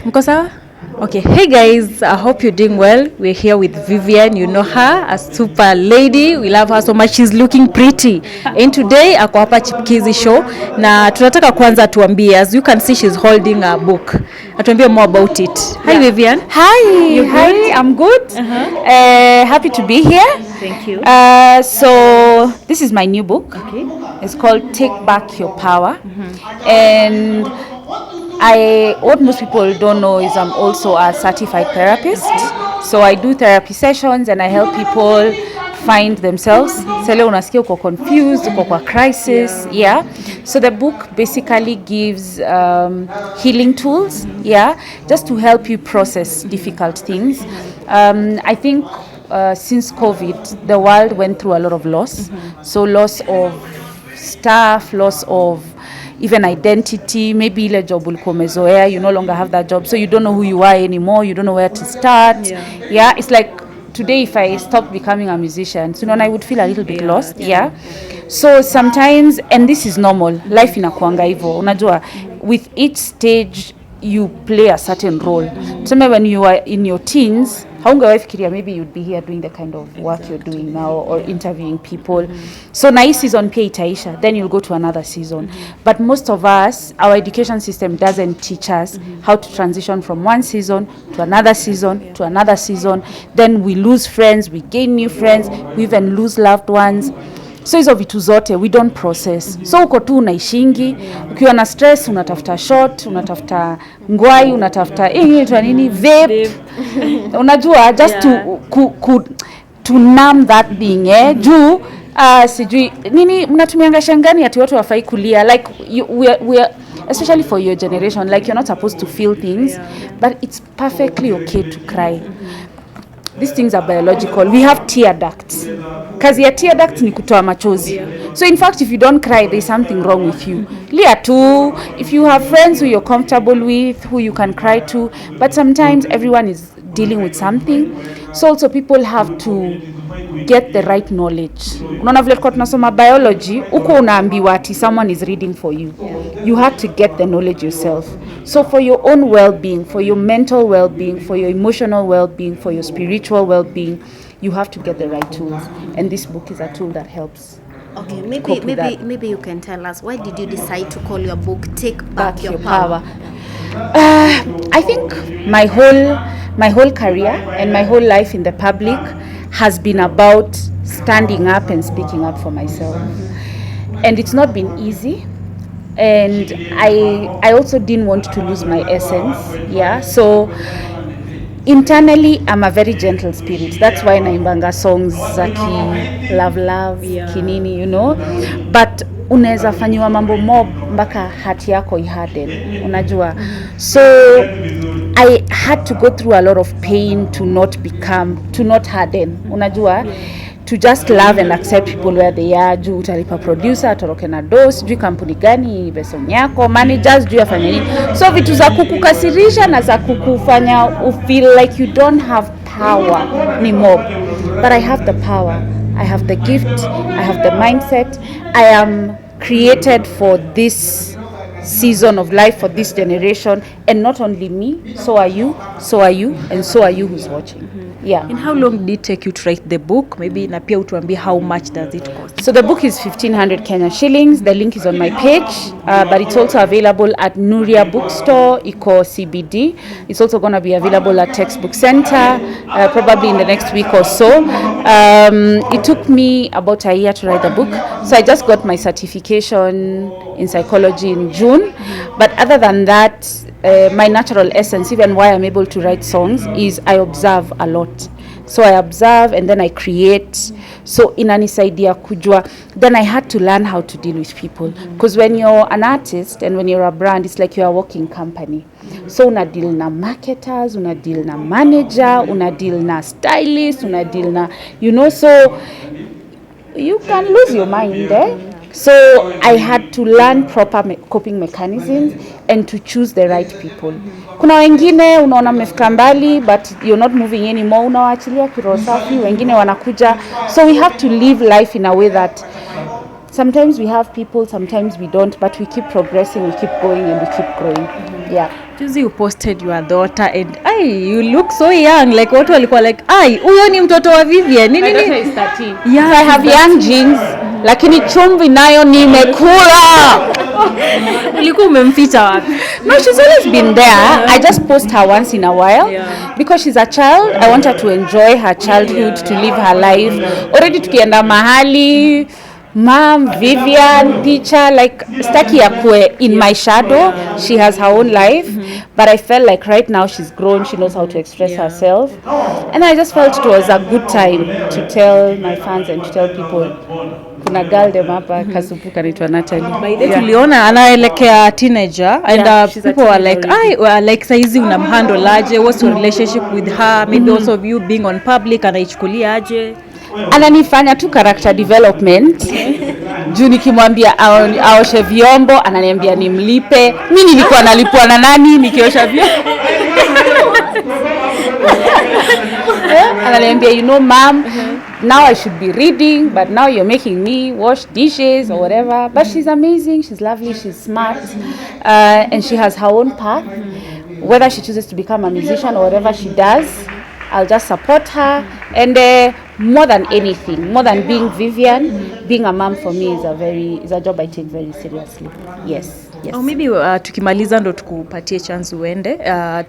Mko sawa? Okay, hey guys, I hope you're doing well. We're here with Vivian. You know her, a super lady. We love her so much. She's looking pretty. And today ako hapa Chipkizi show na tunataka kwanza tuambie, as you can see she's holding a book. Atuambie more about it. Hi Vivian. Hi, I'm good. Happy to be here. Thank you. So this is my new book. Okay. It's called Take Back Your Power. And what most people don't know is I'm also a certified therapist. So I do therapy sessions and I help people find themselves. Sele unasikia uko confused, uko kwa crisis, yeah. So the book basically gives healing tools, just to help you process difficult things. I think since COVID, the world went through a lot of loss. So loss of staff, loss of even identity, maybe ile job ulikuwa umezoea, you no longer have that job, so you don't know who you are anymore, you don't know where to start. Yeah, it's like today if I stopped becoming a musician, so I would feel a little bit lost. So sometimes, and this is normal, life inakuanga hivyo, unajua, with each stage you play a certain role. Tuseme when you are in your teens, haungewahi fikiria maybe you'd be here doing the kind of work you're doing now or interviewing people. So na hii season pia itaisha, then you'll go to another season. But most of us, our education system doesn't teach us how to transition from one season to another season to another season. Then we lose friends, we gain new friends, we even lose loved ones. So hizo vitu zote we don't process. So uko tu unaishingi, ukiwa na stress unatafuta shot, unatafuta ngwai, unatafuta nini vape. Unajua just to numb that thing juu sijui nini mnatumianga shangani ati watu wafai kulia, like we are especially for your generation, like you're not supposed to feel things, but it's perfectly okay to cry. These things are biological. We have tear ducts. Kazi ya tear ducts ni kutoa machozi. So in fact, if you don't cry, there's something wrong with you. Lia tu. If you have friends who you're comfortable with, who you can cry to, but sometimes everyone is dealing with something. So also people have to get the right knowledge. Unaona vile kwa tunasoma biology, uko unaambiwa ati someone is reading for you. You have to get the knowledge yourself. So for your own well-being, for your mental well-being, for your emotional well-being, for your spiritual well-being, you have to get the right tools. And this book is a tool that helps. Okay, maybe you can tell us, why did you decide to call your book Take Back Your Power? I think my whole career and my whole life in the public has been about standing up and speaking up for myself. And it's not been easy. And I also didn't want to lose my essence. So internally I'm a very gentle spirit. That's why naimbanga songs zaki love kinini, but unaweza fanyiwa mambo mob mpaka hati yako iharden, unajua. So I had to go through a lot of pain to not harden, unajua. To just love and accept people where they are. Juu utalipa producer, atoroke na dose, juu kampuni gani, beso nyako, managers, juu afanya nini. So vitu za kukukasirisha na za kukufanya feel like you don't have power ni mob. But I have the power. I have the gift. I have the mindset. I am created for this season of life, for this generation, and not only me, so are you, and so are you who's watching. And how long did it take you to write the book? Maybe na pia utuambie how much does it cost? So the book is 1,500 Kenya shillings. The link is on my page, but it's also available at Nuria Bookstore, Iko CBD. It's also going to be available at Textbook Center, probably in the next week or so. It took me about a year to write the book. So I just got my certification in psychology in June. But other than that, my natural essence, even why I'm able to write songs, is I observe a lot. So I observe and then I create. So inanisaidia kujua. Then I had to learn how to deal with people. Because when you're an artist and when you're a brand, it's like you're a working company. So una deal na marketers, una deal na manager, una deal na stylist, una deal na, so you can lose your mind there. So I had to learn proper coping mechanisms and to choose the right people. Kuna wengine unaona mmefika mbali but you're not moving anymore, unawaachilia kiroho safi, wengine wanakuja. So we have to live life in a way that sometimes we have people, sometimes we don't, but we keep progressing, we keep going and we keep growing. Juzi you posted your daughter and you look so young, like watu walikuwa like huyo ni mtoto wa Vivian. My daughter is 13. Yeah, I have young genes, lakini chumvi nayo nimekula. Ulikuwa umemficha wapi? No, she's always been there. I just post her once in a while because she's a child. I want her to enjoy her childhood, to live her life. Already tukienda mahali, Mom, Vivian, teacher, like staki ya kue in my shadow. She has her own life, but I felt like right now she's grown, she knows how to express herself, and I just felt it was a good time to tell my fans and to tell people kuna girl dem hapa kasupu kanaitwa Natalie. By the tuliona anaelekea teenager and people were like like saizi unamhandle aje, what's your relationship with her, maybe also of you being on public, anaichukulia aje? Ananifanya tu character development. Juu nikimwambia aoshe vyombo ananiambia nimlipe. Mimi nilikuwa nalipwa na nani nikiosha vyombo? Ananiambia, you know mom, now I should be reading, but now you're making me wash dishes or whatever. But she's amazing, she's lovely, she's smart, and she has her own path. Whether she chooses to become a musician or whatever she does, I'll just support her. And more than anything, more than being Vivian, being a mom for me is a job I take very seriously. Yes. Or maybe tukimaliza ndo tukupatie chance uende.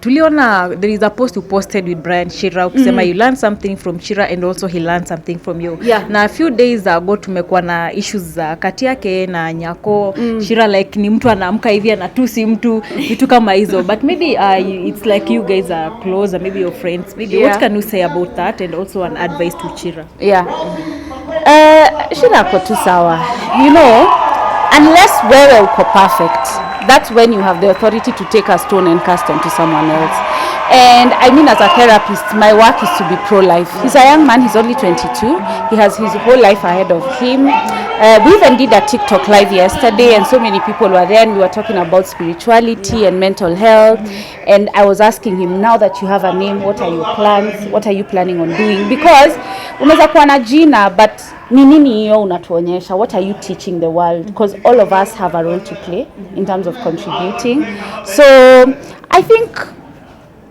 Tuliona there is a post you posted with Brian Shira ukisema you learned something from Shira and also he learned something from you. Na a few days ago tumekuwa na issues za kati yake na Nyako. Shira like ni mtu anaamka hivi anatusi mtu vitu kama hizo, but maybe it's like you guys are close, or maybe your friends. Maybe what can you say about that and also an advice to Shira? Shira ako tu sawa, you know. Unless wewe uko perfect, that's when you have the authority to take a stone and cast onto someone else. And I mean, as a therapist, my work is to be pro-life. He's a young man, he's only 22. He has his whole life ahead of him. We even did a TikTok live yesterday and so many people were there and we were talking about spirituality and mental health. And I was asking him, now that you have a name, what are your plans? What are you planning on doing? Because unaweza kuwa na jina, but ni nini hiyo unatuonyesha? What are you teaching the world? Because all of us have a role to play in terms of contributing. So I think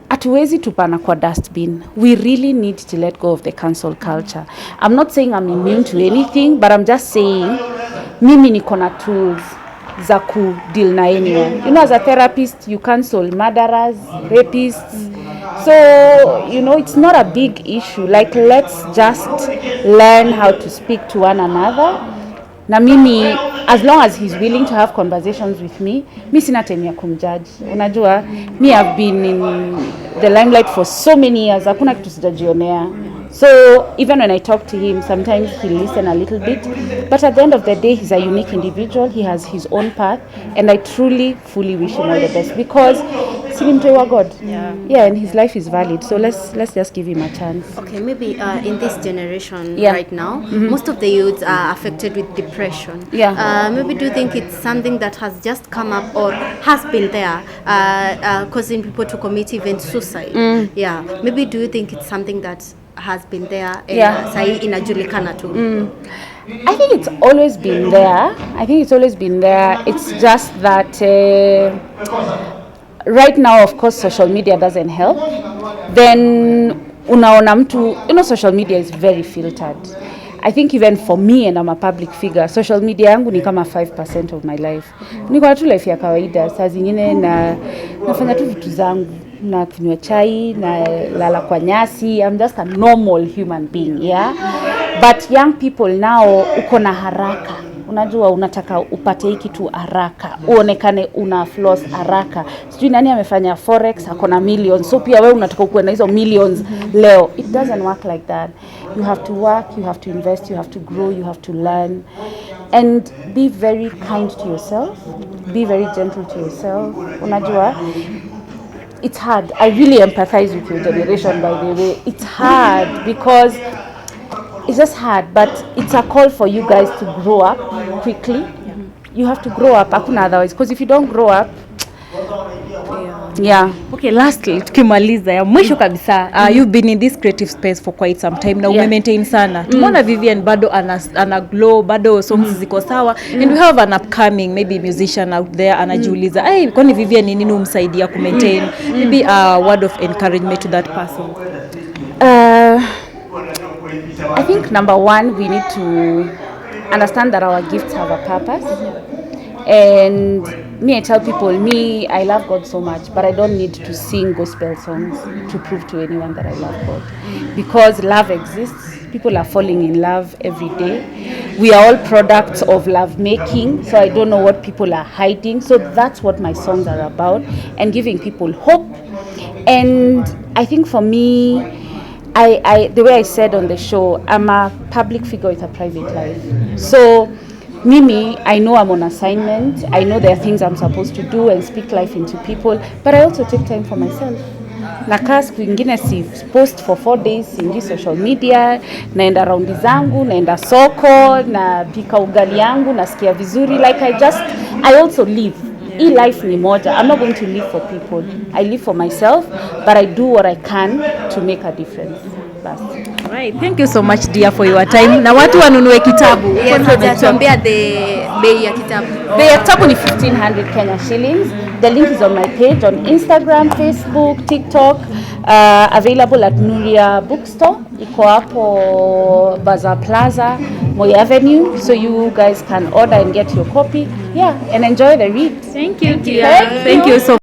hatuwezi tupana kwa dustbin. We really need to let go of the cancel culture. I'm not saying I'm immune to anything, but I'm just saying mimi niko na tools za ku deal na anyone. You know, as a therapist, you cancel murderers, rapists. So, you know, it's not a big issue. Like, let's just learn how to speak to one another. Na mimi, as long as he's willing to have conversations with me, mi sina time ya kumjudge. Unajua, me have been in the limelight for so many years. Hakuna kitu sijajionea. So even when I talk to him, sometimes he'll listen a little bit. But at the end of the day, he's a unique individual. He has his own path. And I truly, fully wish him all the best. Because Silimtoi wa God. Yeah, and his life is valid. So let's just give him a chance. Okay, maybe in this generation right now, most of the youths are affected with depression. Maybe do you think it's something that has just come up or has been there, causing people to commit even suicide? Maybe do you think it's something that has been there and sahi inajulikana tu? I think it's always been there. It's just that right now, of course, social media doesn't help. Then unaona mtu, you know, social media is very filtered. I think even for me, and I'm a public figure, social media yangu ni kama 5% of my life. Niko na tu life ya kawaida. Saa zingine nafanya tu vitu zangu, na kunywa chai, na lala kwa nyasi. I'm just a normal human being, But young people now, uko na haraka. Unajua unataka upate hiki tu haraka, uonekane una flaws haraka. Sijui nani amefanya forex akona millions, so pia wewe unataka kuwa na hizo millions leo. It doesn't work like that. You have to work, you have to invest, you have to grow, you have to learn, and be very kind to yourself, be very gentle to yourself. Unajua it's hard. I really empathize with your generation, by the way. It's hard because it's just hard, but it's a call for you guys to grow up quickly. You have to grow up, hakuna otherwise, because if you don't grow up, Yeah. Okay, lastly tukimaliza ya mwisho kabisa, you've been in this creative space for quite some time na maintain sana. Tumeona Vivian bado ana glow, bado songs ziko sawa, and we have an upcoming maybe musician out there anajiuliza, kwani Vivian ni nini umsaidia ku maintain? Maybe a word of encouragement to that person. I think number one, we need to understand that our gifts have a purpose. And I tell people, I love God so much, but I don't need to sing gospel songs to prove to anyone that I love God. Because love exists. People are falling in love every day. We are all products of love making, so I don't know what people are hiding. So that's what my songs are about, and giving people hope. And I think for me, I the way I said on the show, I'm a public figure with a private life. So Mimi, I know I'm on assignment. I know there are things I'm supposed to do and speak life into people, but I also take time for myself. Nakaa siku ingine si post for 4 days, singi social media, naenda raundi zangu, naenda soko, na pika ugali yangu, nasikia vizuri. Like I also live. Hii life ni moja. I'm not going to live for people. I live for myself, but I do what I can to make a difference. Right. Thank you so much dear for your time. Na watu wanunue kitabu. Tuambia bei ya kitabu. Bei ya kitabu ni 1500 Kenya shillings. The link is on my page on Instagram, Facebook, TikTok. Available at Nuria Bookstore. Iko hapo Bazaar Plaza, Moi Avenue. So you guys can order and get your copy. Yeah, and enjoy the read. Thank you dear. Thank you so